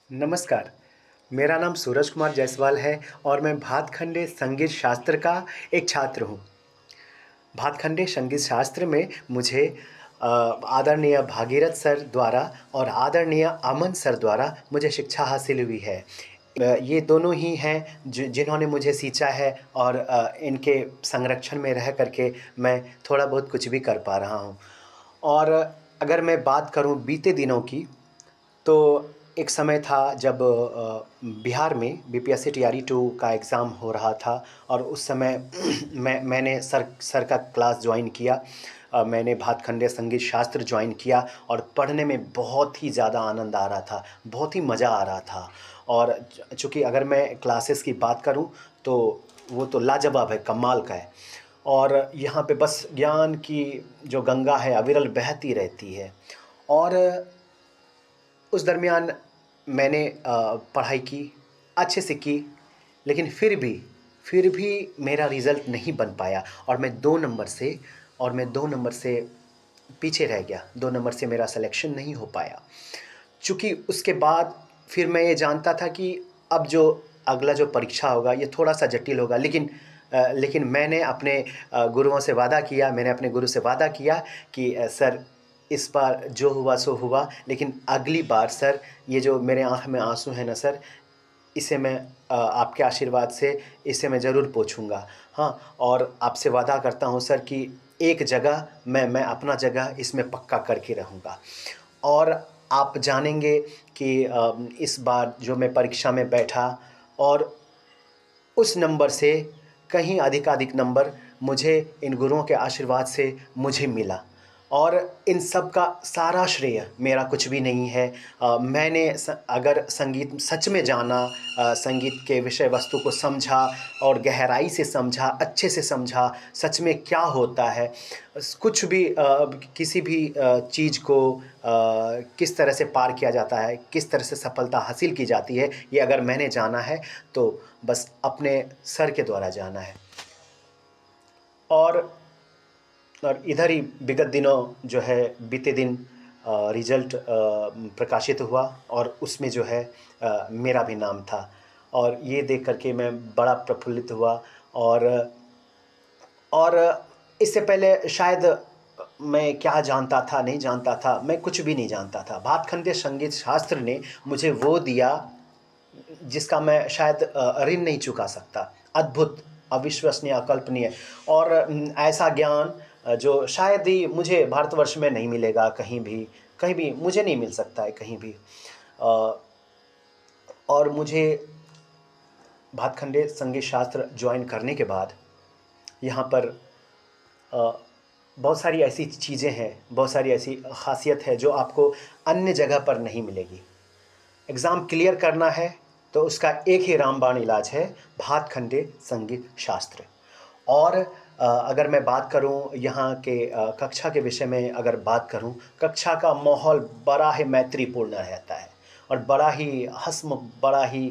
नमस्कार, मेरा नाम सूरज कुमार जायसवाल है और मैं भातखंडे संगीत शास्त्र का एक छात्र हूँ। भातखंडे संगीत शास्त्र में मुझे आदरणीय भागीरथ सर द्वारा और आदरणीय अमन सर द्वारा मुझे शिक्षा हासिल हुई है। ये दोनों ही हैं जिन्होंने मुझे सींचा है और इनके संरक्षण में रह कर के मैं थोड़ा बहुत कुछ भी कर पा रहा हूँ। और अगर मैं बात करूँ बीते दिनों की, तो एक समय था जब बिहार में बीपीएससी टीआरई 2 का एग्ज़ाम हो रहा था और उस समय मैंने सर का क्लास जॉइन किया। मैंने भातखंडे संगीत शास्त्र जॉइन किया और पढ़ने में बहुत ही ज़्यादा आनंद आ रहा था, बहुत ही मज़ा आ रहा था। और चूँकि अगर मैं क्लासेस की बात करूँ तो वो तो लाजवाब है, कमाल का है। और यहाँ पे बस ज्ञान की जो गंगा है अविरल बहती रहती है। और उस दरमियान मैंने पढ़ाई की, अच्छे से की, लेकिन फिर भी मेरा रिज़ल्ट नहीं बन पाया और मैं 2 नंबर से पीछे रह गया, 2 नंबर से मेरा सिलेक्शन नहीं हो पाया। चूँकि उसके बाद फिर मैं ये जानता था कि अब जो अगला जो परीक्षा होगा ये थोड़ा-सा जटिल होगा, लेकिन मैंने अपने गुरु से वादा किया कि सर, इस बार जो हुआ सो हुआ, लेकिन अगली बार सर, ये जो मेरे आँख में आँसू हैं ना सर, इसे मैं आपके आशीर्वाद से इसे मैं ज़रूर पोंछूँगा। हाँ, और आपसे वादा करता हूँ सर कि एक जगह मैं अपना जगह इसमें पक्का करके रहूँगा। और आप जानेंगे कि इस बार जो मैं परीक्षा में बैठा और उस नंबर से कहीं अधिकाधिक नंबर मुझे इन गुरुओं के आशीर्वाद से मुझे मिला। और इन सब का सारा श्रेय मेरा कुछ भी नहीं है। मैंने अगर संगीत सच में जाना, संगीत के विषय वस्तु को समझा और गहराई से समझा, अच्छे से समझा, सच में क्या होता है, कुछ भी किसी भी चीज़ को किस तरह से पार किया जाता है, किस तरह से सफलता हासिल की जाती है, ये अगर मैंने जाना है तो बस अपने सर के द्वारा जाना है। और इधर ही विगत दिनों जो है, बीते दिन रिज़ल्ट प्रकाशित हुआ और उसमें जो है मेरा भी नाम था और ये देख कर के मैं बड़ा प्रफुल्लित हुआ। और और इससे पहले शायद मैं क्या जानता था, नहीं जानता था, मैं कुछ भी नहीं जानता था। भातखंडे संगीत शास्त्र ने मुझे वो दिया जिसका मैं शायद ऋण नहीं चुका सकता। अद्भुत, अविश्वसनीय, अकल्पनीय और ऐसा ज्ञान जो शायद ही मुझे भारतवर्ष में नहीं मिलेगा कहीं भी मुझे नहीं मिल सकता है कहीं भी। अ, और मुझे भातखंडे संगीत शास्त्र जॉइन करने के बाद यहाँ पर अ, बहुत सारी ऐसी चीज़ें हैं, बहुत सारी ऐसी ख़ासियत है जो आपको अन्य जगह पर नहीं मिलेगी। एग्ज़ाम क्लियर करना है तो उसका एक ही रामबाण इलाज है, भातखंडे संगीत शास्त्र। और अगर मैं बात करूं यहाँ के कक्षा के विषय में, अगर बात करूं, कक्षा का माहौल बड़ा ही मैत्रीपूर्ण रहता है और बड़ा ही हँसमुख, बड़ा ही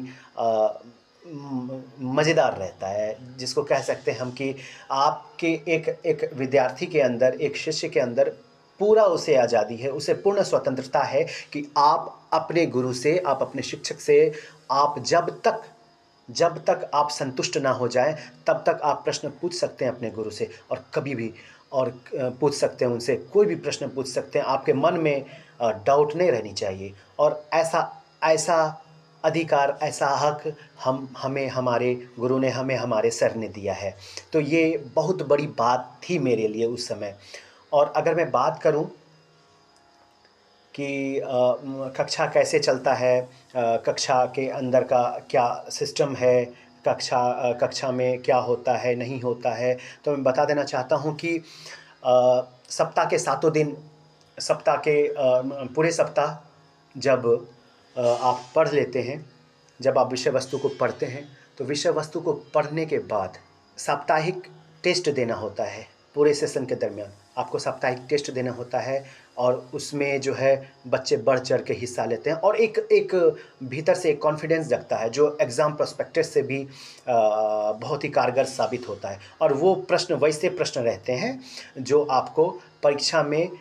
मज़ेदार रहता है, जिसको कह सकते हैं हम कि आपके एक एक विद्यार्थी के अंदर, एक शिष्य के अंदर पूरा उसे आज़ादी है, उसे पूर्ण स्वतंत्रता है कि आप अपने गुरु से, आप अपने शिक्षक से, आप जब तक आप संतुष्ट ना हो जाएँ, तब तक आप प्रश्न पूछ सकते हैं अपने गुरु से और कभी भी। और पूछ सकते हैं उनसे, कोई भी प्रश्न पूछ सकते हैं। आपके मन में डाउट नहीं रहनी चाहिए। और ऐसा ऐसा अधिकार, ऐसा हक हमें हमारे गुरु ने, हमें हमारे सर ने दिया है। तो ये बहुत बड़ी बात थी मेरे लिए उस समय। और अगर मैं बात करूँ कि कक्षा कैसे चलता है, कक्षा के अंदर का क्या सिस्टम है, कक्षा में क्या होता है, नहीं होता है, तो मैं बता देना चाहता हूँ कि सप्ताह के सातों दिन, पूरे सप्ताह जब आप पढ़ लेते हैं, जब आप विषय वस्तु को पढ़ते हैं, तो विषय वस्तु को पढ़ने के बाद साप्ताहिक टेस्ट देना होता है। पूरे सेशन के दरमियान आपको साप्ताहिक टेस्ट देना होता है और उसमें जो है बच्चे बढ़ चढ़ के हिस्सा लेते हैं और एक एक भीतर से एक कॉन्फिडेंस जगता है जो एग्ज़ाम प्रोस्पेक्टस से भी बहुत ही कारगर साबित होता है। और वो प्रश्न वैसे प्रश्न रहते हैं जो आपको परीक्षा में